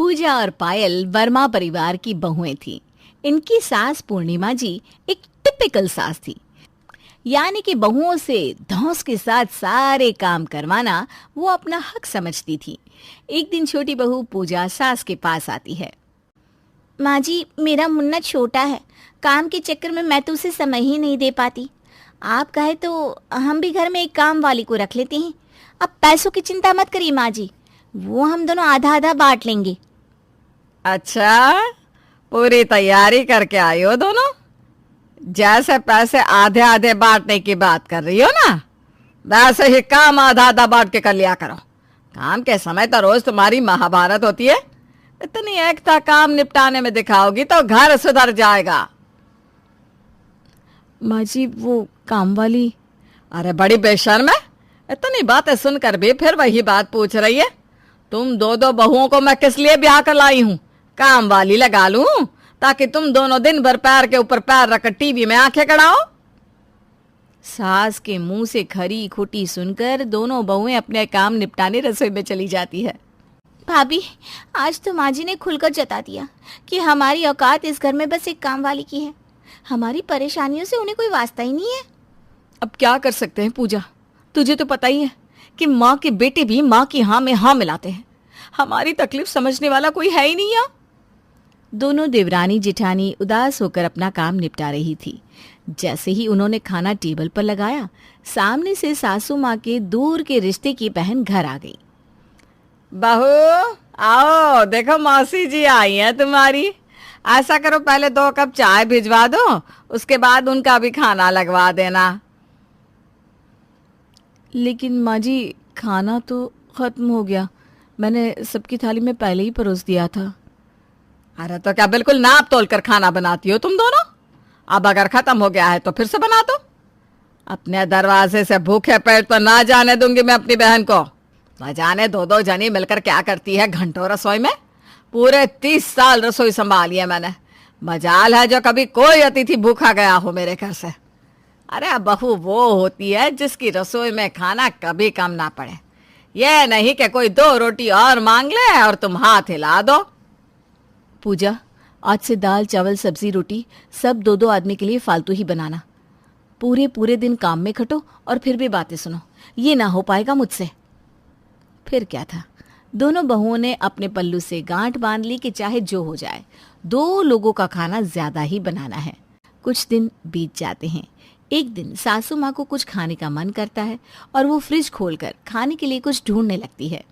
पूजा और पायल वर्मा परिवार की बहुएं थीं। इनकी सास पूर्णिमा जी एक टिपिकल सास थी, यानी कि बहुओं से धौंस के साथ सारे काम करवाना वो अपना हक समझती थी। एक दिन छोटी बहू पूजा सास के पास आती है। माँ जी, मेरा मुन्ना छोटा है, काम के चक्कर में मैं तो उसे समय ही नहीं दे पाती। आप कहे तो हम भी घर में एक काम वाली को रख लेते हैं। अब पैसों की चिंता मत करिए माँ जी, वो हम दोनों आधा आधा बांट लेंगे। अच्छा, पूरी तैयारी करके आई हो दोनों? जैसे पैसे आधे आधे बांटने की बात कर रही हो ना, वैसे ही काम आधा आधा बांट के कर लिया करो। काम के समय तो रोज तुम्हारी महाभारत होती है। इतनी एकता काम निपटाने में दिखाओगी तो घर सुधर जाएगा। माँ जी, वो काम वाली। अरे बड़ी बेशर्म है, इतनी बातें सुनकर भी फिर वही बात पूछ रही है। तुम दो दो बहुओं को मैं किस लिए ब्याह कर लाई हूँ? काम वाली लगा लूं ताकि तुम दोनों दिन भर पैर के ऊपर पैर रखकर टीवी में आंखें गड़ाओ। सास के मुंह से खरी खोटी सुनकर दोनों बहुएं अपने काम निपटाने रसोई में चली जाती है। भाभी, आज तो माँ जी ने खुलकर जता दिया कि हमारी औकात इस घर में बस एक काम वाली की है। हमारी परेशानियों से उन्हें कोई वास्ता ही नहीं है। अब क्या कर सकते हैं पूजा, तुझे तो पता ही है कि माँ के बेटे भी माँ की हाँ में हाँ मिलाते हैं। हमारी तकलीफ समझने वाला कोई है ही नहीं यहाँ। दोनों देवरानी जिठानी उदास होकर अपना काम निपटा रही थी। जैसे ही उन्होंने खाना टेबल पर लगाया, सामने से सासू माँ के दूर के रिश्ते की बहन घर आ गई। बहू आओ, देखो मौसी जी आई हैं तुम्हारी। ऐसा करो, पहले 2 कप चाय भिजवा दो, उसके बाद उनका भी खाना लगवा देना। लेकिन माँ जी, खाना तो खत्म हो गया, मैंने सबकी थाली में पहले ही परोस दिया था। अरे तो क्या बिल्कुल नाप तोल कर खाना बनाती हो तुम दोनों? अब अगर खत्म हो गया है तो फिर से बना दो। अपने दरवाजे से भूखे पेट तो ना जाने दूंगी मैं अपनी बहन को। न जाने 2-2 जनी मिलकर क्या करती है घंटों रसोई में। पूरे 30 साल रसोई संभाली है मैंने। मजाल है जो कभी कोई अतिथि भूखा गया हो मेरे घर से। अरे बहू वो होती है जिसकी रसोई में खाना कभी कम ना पड़े। ये नहीं कि कोई 2 रोटी और मांग ले और तुम हाथ हिला दो। पूजा, आज से दाल चावल सब्जी रोटी सब 2-2 आदमी के लिए फालतू ही बनाना। पूरे पूरे दिन काम में खटो और फिर भी बातें सुनो, ये ना हो पाएगा मुझसे। फिर क्या था, दोनों बहुओं ने अपने पल्लू से गांठ बांध ली कि चाहे जो हो जाए 2 लोगों का खाना ज्यादा ही बनाना है। कुछ दिन बीत जाते हैं। एक दिन सासू माँ को कुछ खाने का मन करता है और वो फ्रिज खोलकर खाने के लिए कुछ ढूंढने लगती है।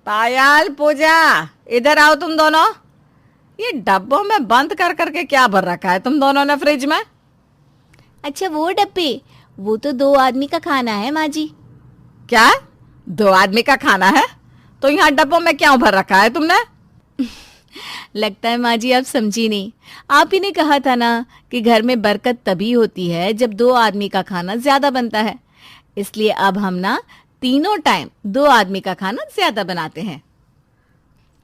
पायल, पूजा, इधर आओ तुम दोनों। ये डब्बों में बंद कर करके क्या भर रखा है तुम दोनों ने फ्रिज में? अच्छा, वो डब्बे, वो तो 2 आदमी का खाना है माँ जी। क्या 2 आदमी का खाना है? तो यहाँ डब्बों में क्या भर रखा है तुमने? लगता है माँ जी आप समझी नहीं। आप ही ने कहा था ना कि घर में बरकत तभी होती है जब 2 आदमी का खाना ज्यादा बनता है। इसलिए अब हम ना तीनों टाइम 2 आदमी का खाना ज्यादा बनाते हैं।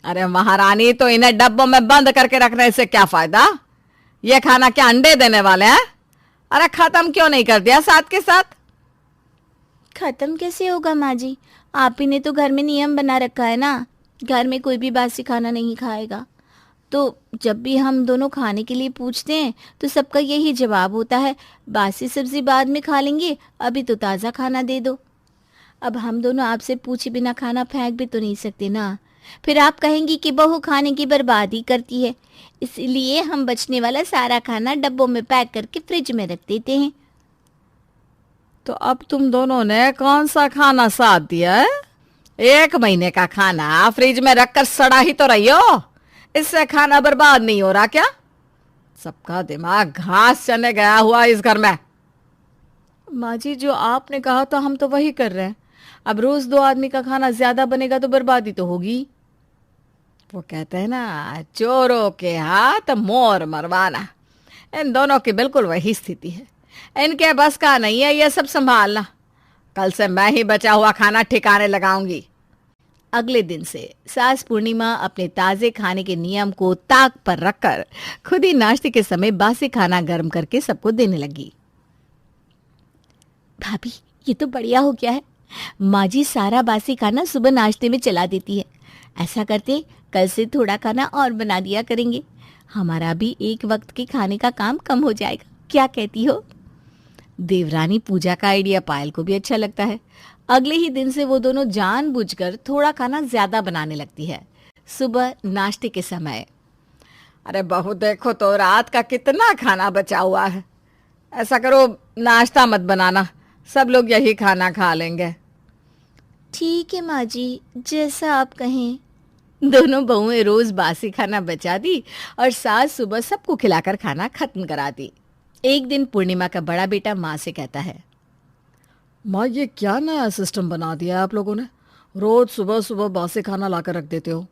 अरे महारानी, तो इन्हें डब्बों में बंद करके रखने से क्या फायदा? ये खाना क्या अंडे देने वाले हैं? अरे खत्म क्यों नहीं कर दिया साथ के साथ? खत्म कैसे होगा माँ जी, आप ही ने तो घर में नियम बना रखा है ना, घर में कोई भी बासी खाना नहीं खाएगा। तो जब भी हम दोनों खाने के लिए पूछते हैं तो सबका यही जवाब होता है, बासी सब्जी बाद में खा लेंगे, अभी तो ताज़ा खाना दे दो। अब हम दोनों आपसे पूछे बिना खाना फेंक भी तो नहीं सकते ना। फिर आप कहेंगी कि बहू खाने की बर्बादी करती है, इसलिए हम बचने वाला सारा खाना डब्बों में पैक करके फ्रिज में रख देते हैं। तो अब तुम दोनों ने कौन सा खाना साथ दिया है? 1 महीने का खाना फ्रिज में रखकर सड़ा ही तो रही हो। इससे खाना बर्बाद नहीं हो रहा क्या? सबका दिमाग घास चने गया हुआ इस घर में। माँ जी, जो आपने कहा था हम तो वही कर रहे हैं। अब रोज 2 आदमी का खाना ज्यादा बनेगा तो बर्बादी तो होगी। वो कहते हैं ना, चोरों के हाथ मोर मरवाना। इन दोनों की बिल्कुल वही स्थिति है। इनके बस का नहीं है ये सब संभालना। कल से मैं ही बचा हुआ खाना ठिकाने लगाऊंगी। अगले दिन से सास पूर्णिमा अपने ताजे खाने के नियम को ताक पर रखकर खुद ही नाश्ते के समय बासी खाना गर्म करके सबको देने लगी। भाभी, ये तो बढ़िया हो गया है। माँ जी सारा बासी खाना सुबह नाश्ते में चला देती है। ऐसा करते कल से थोड़ा खाना और बना दिया करेंगे, हमारा भी एक वक्त के खाने का काम कम हो जाएगा। क्या कहती हो? देवरानी पूजा का आइडिया पायल को भी अच्छा लगता है। अगले ही दिन से वो दोनों जानबूझकर थोड़ा खाना ज्यादा बनाने लगती है। सुबह नाश्ते के समय, अरे बहू देखो तो रात का कितना खाना बचा हुआ है। ऐसा करो नाश्ता मत बनाना, सब लोग यही खाना खा लेंगे। ठीक है माँ जी, जैसा आप कहें। दोनों बहुएं रोज बासी खाना बचा दी और सास सुबह सबको खिलाकर खाना खत्म करा दी। एक दिन पूर्णिमा का बड़ा बेटा माँ से कहता है, माँ ये क्या नया सिस्टम बना दिया है आप लोगों ने? रोज सुबह सुबह बासी खाना लाकर रख देते हो।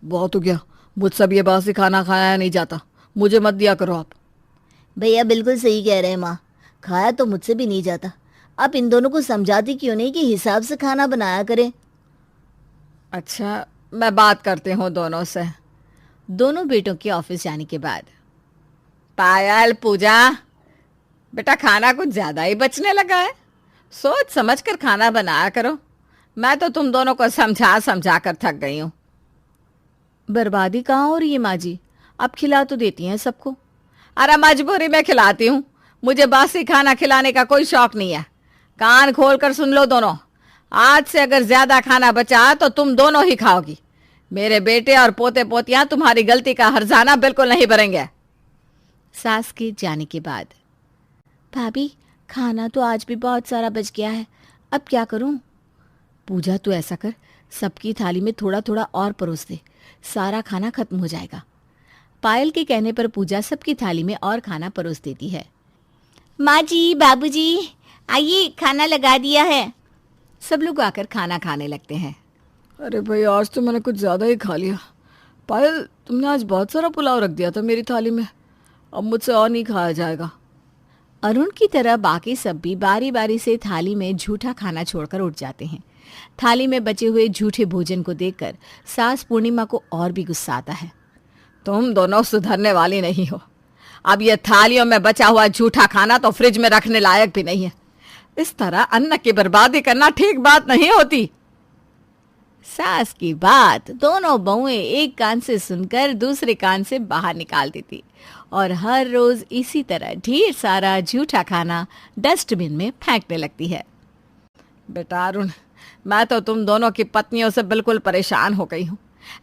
बहुत हो गया, मुझसे अब ये बासी खाना खाया नहीं जाता, मुझे मत दिया करो आप। भैया बिल्कुल सही कह रहे हैं माँ, खाया तो मुझसे भी नहीं जाता। आप इन दोनों को समझाती क्यों नहीं कि हिसाब से खाना बनाया करें? अच्छा मैं बात करती हूँ दोनों से। दोनों बेटों के ऑफिस जाने के बाद, पायल, पूजा, बेटा खाना कुछ ज्यादा ही बचने लगा है, सोच समझ कर खाना बनाया करो। मैं तो तुम दोनों को समझा समझा कर थक गई हूँ। बर्बादी कहाँ हो रही है माँ जी? आप खिला तो देती हैं सबको। अरे मजबूरी में खिलाती हूँ, मुझे बासी खाना खिलाने का कोई शौक नहीं है। कान खोल कर सुन लो दोनों, आज से अगर ज्यादा खाना बचा तो तुम दोनों ही खाओगी। मेरे बेटे और पोते पोतियां तुम्हारी गलती का हर्जाना बिल्कुल नहीं भरेंगे। सास के जाने के बाद, भाभी खाना तो आज भी बहुत सारा बच गया है, अब क्या करूं? पूजा तू ऐसा कर, सबकी थाली में थोड़ा थोड़ा और परोस दे, सारा खाना खत्म हो जाएगा। पायल के कहने पर पूजा सबकी थाली में और खाना परोस देती है। माँ जी, बाबूजी, आइए खाना लगा दिया है। सब लोग आकर खाना खाने लगते हैं। अरे भाई आज तो मैंने कुछ ज्यादा ही खा लिया। पायल तुमने आज बहुत सारा पुलाव रख दिया था मेरी थाली में, अब मुझसे और नहीं खाया जाएगा। अरुण की तरह बाकी सब भी बारी बारी से थाली में झूठा खाना छोड़कर उठ जाते हैं। थाली में बचे हुए झूठे भोजन को देखकर सास पूर्णिमा को और भी गुस्सा आता है। तुम दोनों सुधरने वाली नहीं हो। अब ये थालियों में बचा हुआ झूठा खाना तो फ्रिज में रखने लायक भी नहीं है। इस तरह अन्न की बर्बादी करना ठीक बात नहीं होती। सास की बात दोनों बहुएं एक कान से सुनकर दूसरे कान से बाहर निकाल देती और हर रोज इसी तरह ढेर सारा झूठा खाना डस्टबिन में फेंकने लगती है। बेटा अरुण, मैं तो तुम दोनों की पत्नियों से बिल्कुल परेशान हो गई हूँ।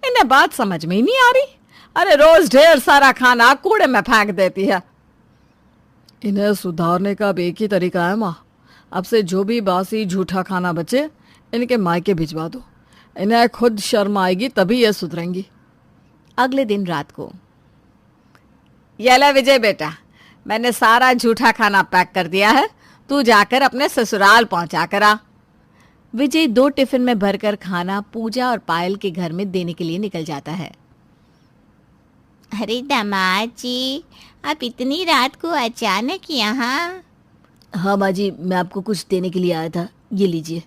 इन्हें बात समझ में ही नहीं आ रही। अरे रोज ढेर सारा खाना कूड़े में फेंक देती है। इन्हें सुधारने का अब एक ही तरीका है माँ, अब से जो भी बासी झूठा खाना बचे इनके मायके भिजवा दो। इन्हें खुद शर्म आएगी तभी ये सुधरेंगी। अगले दिन रात को, ये ले विजय बेटा, मैंने सारा झूठा खाना पैक कर दिया है, तू जाकर अपने ससुराल पहुंचा कर आ। विजय 2 टिफिन में भरकर खाना पूजा और पायल के घर में देने के लिए निकल जाता है। अरे दामाद जी, आप इतनी रात को अचानक यहाँ? हाँ माँ जी, मैं आपको कुछ देने के लिए आया था, ये लीजिए।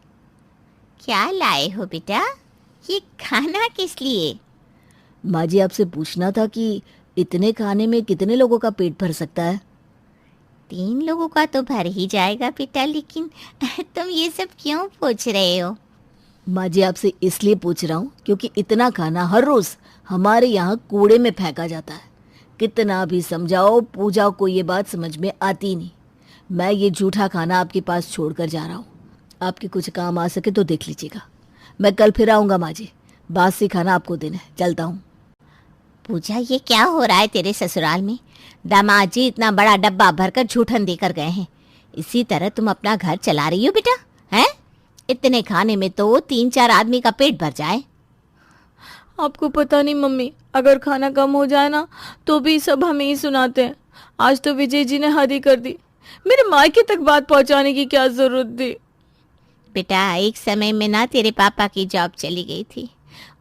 क्या लाए हो बेटा? ये खाना किस लिए? माँ जी आपसे पूछना था कि इतने खाने में कितने लोगों का पेट भर सकता है? 3 लोगों का तो भर ही जाएगा बेटा, लेकिन तुम ये सब क्यों पूछ रहे हो? माँ जी आपसे इसलिए पूछ रहा हूँ क्योंकि इतना खाना हर रोज हमारे यहाँ कूड़े में फेंका जाता है। कितना भी समझाओ पूजा को ये बात समझ में आती नहीं। मैं ये झूठा खाना आपके पास छोड़कर जा रहा हूँ, आपके कुछ काम आ सके तो देख लीजिएगा। मैं कल फिर आऊँगा माँ जी, बासी खाना आपको देना है, चलता हूँ। पूजा ये क्या हो रहा है तेरे ससुराल में? दामाद जी इतना बड़ा डब्बा भरकर झूठन देकर गए हैं, इसी तरह तुम अपना घर चला रही हो बेटा? हैं? इतने खाने में तो 3-4 आदमी का पेट भर जाए। आपको पता नहीं मम्मी, अगर खाना कम हो जाए ना तो भी सब हमें ही सुनाते हैं। आज तो विजय जी ने हद ही कर दी, मेरे मायके तक बात पहुंचाने की क्या जरूरत थी? बेटा एक समय में ना तेरे पापा की जॉब चली गई थी,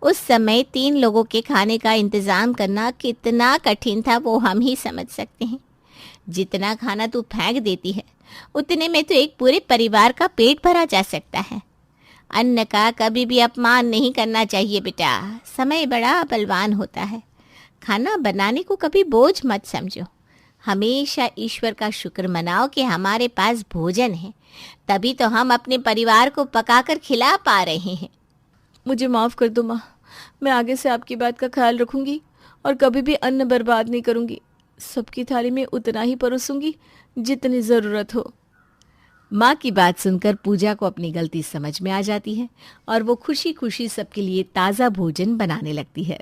उस समय 3 लोगों के खाने का इंतजाम करना कितना कठिन था वो हम ही समझ सकते हैं। जितना खाना तू फेंक देती है उतने में तो एक पूरे परिवार का पेट भरा जा सकता है। अन्न का कभी भी अपमान नहीं करना चाहिए बेटा, समय बड़ा बलवान होता है। खाना बनाने को कभी बोझ मत समझो, हमेशा ईश्वर का शुक्र मनाओ कि हमारे पास भोजन है, तभी तो हम अपने परिवार को पकाकर खिला पा रहे हैं। मुझे माफ़ कर दो माँ, मैं आगे से आपकी बात का ख्याल रखूंगी और कभी भी अन्न बर्बाद नहीं करूंगी। सबकी थाली में उतना ही परोसूंगी जितनी ज़रूरत हो। माँ की बात सुनकर पूजा को अपनी गलती समझ में आ जाती है और वो खुशी खुशी सबके लिए ताज़ा भोजन बनाने लगती है।